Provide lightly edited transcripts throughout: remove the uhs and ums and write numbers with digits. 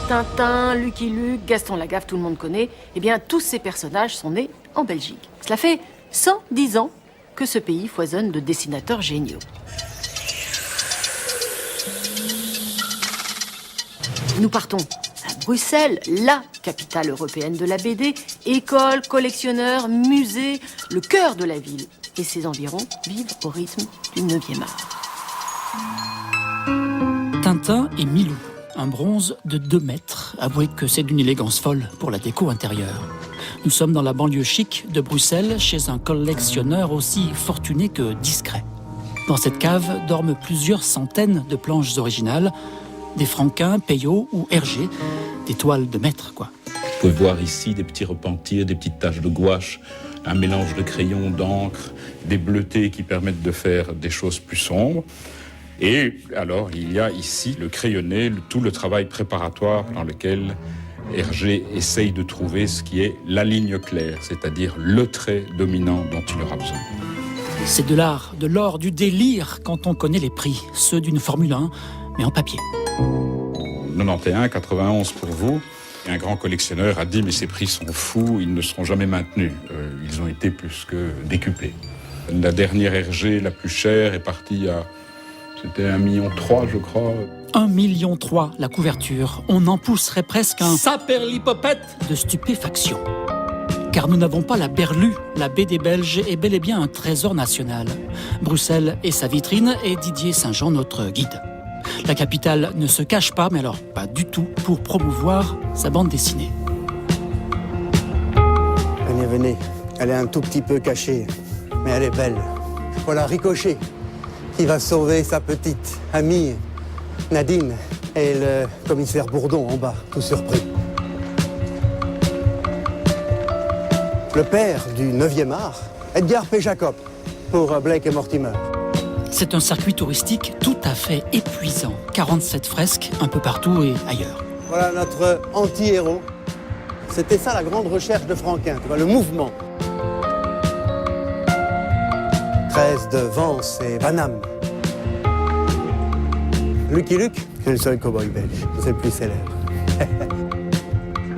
Tintin, Lucky Luke, Gaston Lagaffe, tout le monde connaît. Eh bien, tous ces personnages sont nés en Belgique. Cela fait 110 ans que ce pays foisonne de dessinateurs géniaux. Nous partons à Bruxelles, la capitale européenne de la BD, école, collectionneurs, musée, le cœur de la ville. Et ses environs vivent au rythme du 9e art. Tintin et Milou, un bronze de 2 mètres. Avouez que c'est d'une élégance folle pour la déco intérieure. Nous sommes dans la banlieue chic de Bruxelles, chez un collectionneur aussi fortuné que discret. Dans cette cave dorment plusieurs centaines de planches originales, des Franquin, Peyo ou Hergé, des toiles de maître, quoi. Vous pouvez voir ici des petits repentirs, des petites taches de gouache, un mélange de crayon, d'encre, des bleutés qui permettent de faire des choses plus sombres. Et alors, il y a ici le crayonné, tout le travail préparatoire dans lequel Hergé essaye de trouver ce qui est la ligne claire, c'est-à-dire le trait dominant dont il aura besoin. C'est de l'art, de l'or, du délire quand on connaît les prix, ceux d'une Formule 1, mais en papier. 91, 91 pour vous. Un grand collectionneur a dit « mais ces prix sont fous, ils ne seront jamais maintenus ». Ils ont été plus que décuplés. La dernière Hergé, la plus chère, est partie à... C'était 1,3 million, je crois. 1,3 million, la couverture. On en pousserait presque un saperlipopette de stupéfaction. Car nous n'avons pas la berlue. La BD belge est bel et bien un trésor national. Bruxelles est sa vitrine et Didier Saint-Jean notre guide. La capitale ne se cache pas, mais alors pas du tout, pour promouvoir sa bande dessinée. Venez, venez. Elle est un tout petit peu cachée, mais elle est belle. Voilà Ricochet, qui va sauver sa petite amie Nadine et le commissaire Bourdon en bas, tout surpris. Le père du 9e art, Edgar P. Jacob, pour Blake et Mortimer. C'est un circuit touristique tout à fait épuisant. 47 fresques un peu partout et ailleurs. Voilà notre anti-héros. C'était ça la grande recherche de Franquin, tu vois, le mouvement. 13 de Vance et Vanham. Lucky Luke, c'est le seul cow-boy belge, c'est le plus célèbre.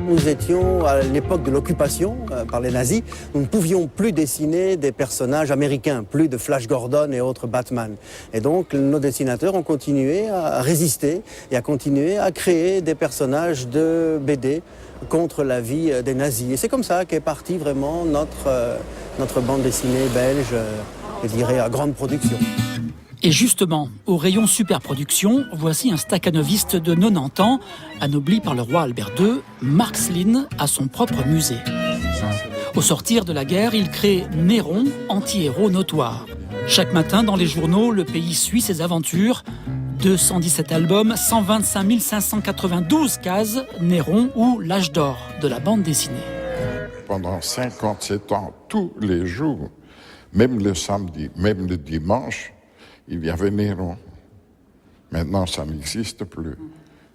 Nous étions à l'époque de l'occupation par les nazis. Nous ne pouvions plus dessiner des personnages américains, plus de Flash Gordon et autres Batman. Et donc nos dessinateurs ont continué à résister et à continuer à créer des personnages de BD contre la vie des nazis. Et c'est comme ça qu'est partie vraiment notre bande dessinée belge, je dirais, à grande production. Et justement, au rayon superproduction, voici un staccanoviste de 90 ans, anobli par le roi Albert II, Marc Slin, à son propre musée. Au sortir de la guerre, il crée Néron, anti-héros notoire. Chaque matin, dans les journaux, le pays suit ses aventures. 217 albums, 125 592 cases, Néron ou l'âge d'or de la bande dessinée. Pendant 57 ans, tous les jours, même le samedi, même le dimanche, il y avait Néron. Maintenant, ça n'existe plus.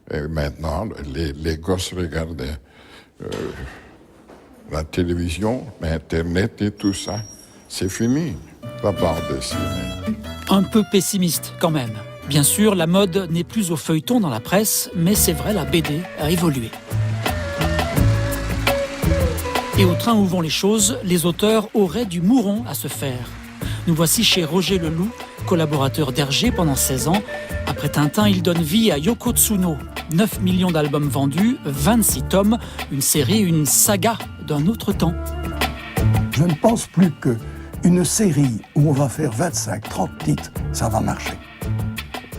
Et maintenant, les gosses regardaient la télévision, l'Internet et tout ça. C'est fini, la bande dessinée. Un peu pessimiste quand même. Bien sûr, la mode n'est plus au feuilleton dans la presse, mais c'est vrai, la BD a évolué. Et au train où vont les choses, les auteurs auraient du mouron à se faire. Nous voici chez Roger Leloup, collaborateur d'Hergé pendant 16 ans. Après Tintin, il donne vie à Yoko Tsuno. 9 millions d'albums vendus, 26 tomes, une série, une saga d'un autre temps. Je ne pense plus qu'une série où on va faire 25, 30 titres, ça va marcher.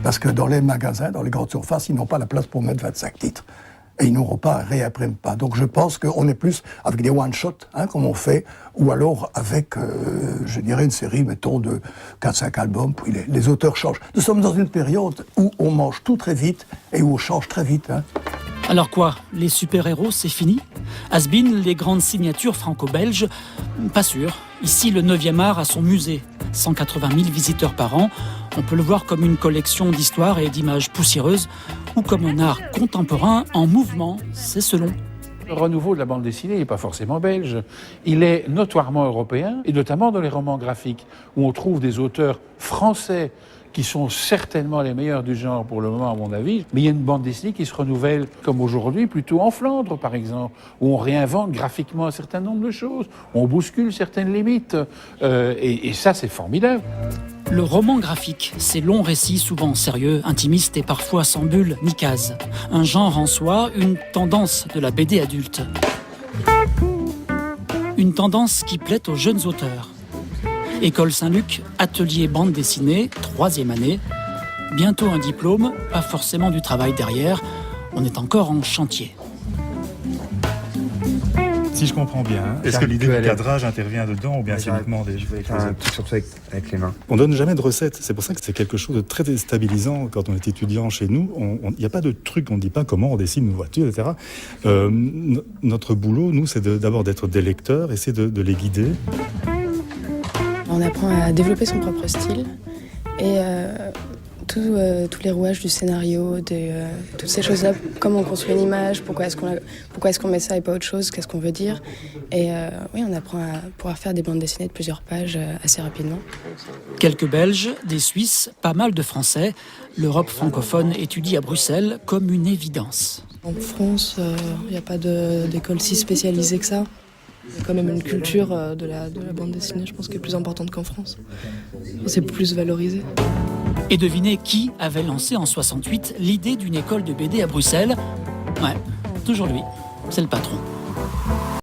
Parce que dans les magasins, dans les grandes surfaces, ils n'ont pas la place pour mettre 25 titres. Et ils n'auront pas, réimpriment pas. Donc je pense qu'on est plus avec des one-shots, comme on fait, ou alors avec, je dirais, une série, mettons, de 4-5 albums, puis les auteurs changent. Nous sommes dans une période où on mange tout très vite et où on change très vite. Alors quoi, les super-héros, c'est fini ? Has-been, les grandes signatures franco-belges ? Pas sûr. Ici, le 9e art a son musée. 180 000 visiteurs par an. On peut le voir comme une collection d'histoires et d'images poussiéreuses ou comme un art contemporain en mouvement, c'est selon. Le renouveau de la bande dessinée n'est pas forcément belge. Il est notoirement européen, et notamment dans les romans graphiques, où on trouve des auteurs français qui sont certainement les meilleurs du genre pour le moment, à mon avis. Mais il y a une bande dessinée qui se renouvelle, comme aujourd'hui, plutôt en Flandre, par exemple, où on réinvente graphiquement un certain nombre de choses, on bouscule certaines limites, et ça, c'est formidable. Le roman graphique, ces longs récits souvent sérieux, intimistes et parfois sans bulle ni case. Un genre en soi, une tendance de la BD adulte. Une tendance qui plaît aux jeunes auteurs. École Saint-Luc, atelier bande dessinée, 3e année. Bientôt un diplôme, pas forcément du travail derrière. On est encore en chantier. Si je comprends bien, est-ce que l'idée du cadrage intervient dedans ou bien c'est uniquement des... Je voulais faire un truc surtout avec les mains. On donne jamais de recettes, c'est pour ça que c'est quelque chose de très déstabilisant quand on est étudiant chez nous. Il n'y a pas de truc, on ne dit pas comment on dessine une voiture, etc. Notre boulot, nous, c'est d'abord d'être des lecteurs, essayer de les guider. On apprend à développer son propre style et tous les rouages du scénario, toutes ces choses-là, comment on construit une image, pourquoi est-ce qu'on met ça et pas autre chose, qu'est-ce qu'on veut dire. Et oui, on apprend à pouvoir faire des bandes dessinées de plusieurs pages assez rapidement. Quelques Belges, des Suisses, pas mal de Français. L'Europe francophone étudie à Bruxelles comme une évidence. En France, il n'y a pas d'école si spécialisée que ça. Il y a quand même une culture de la bande dessinée, je pense, qui est plus importante qu'en France. C'est plus valorisé. Et devinez qui avait lancé en 68 l'idée d'une école de BD à Bruxelles ? Ouais, toujours lui, c'est le patron.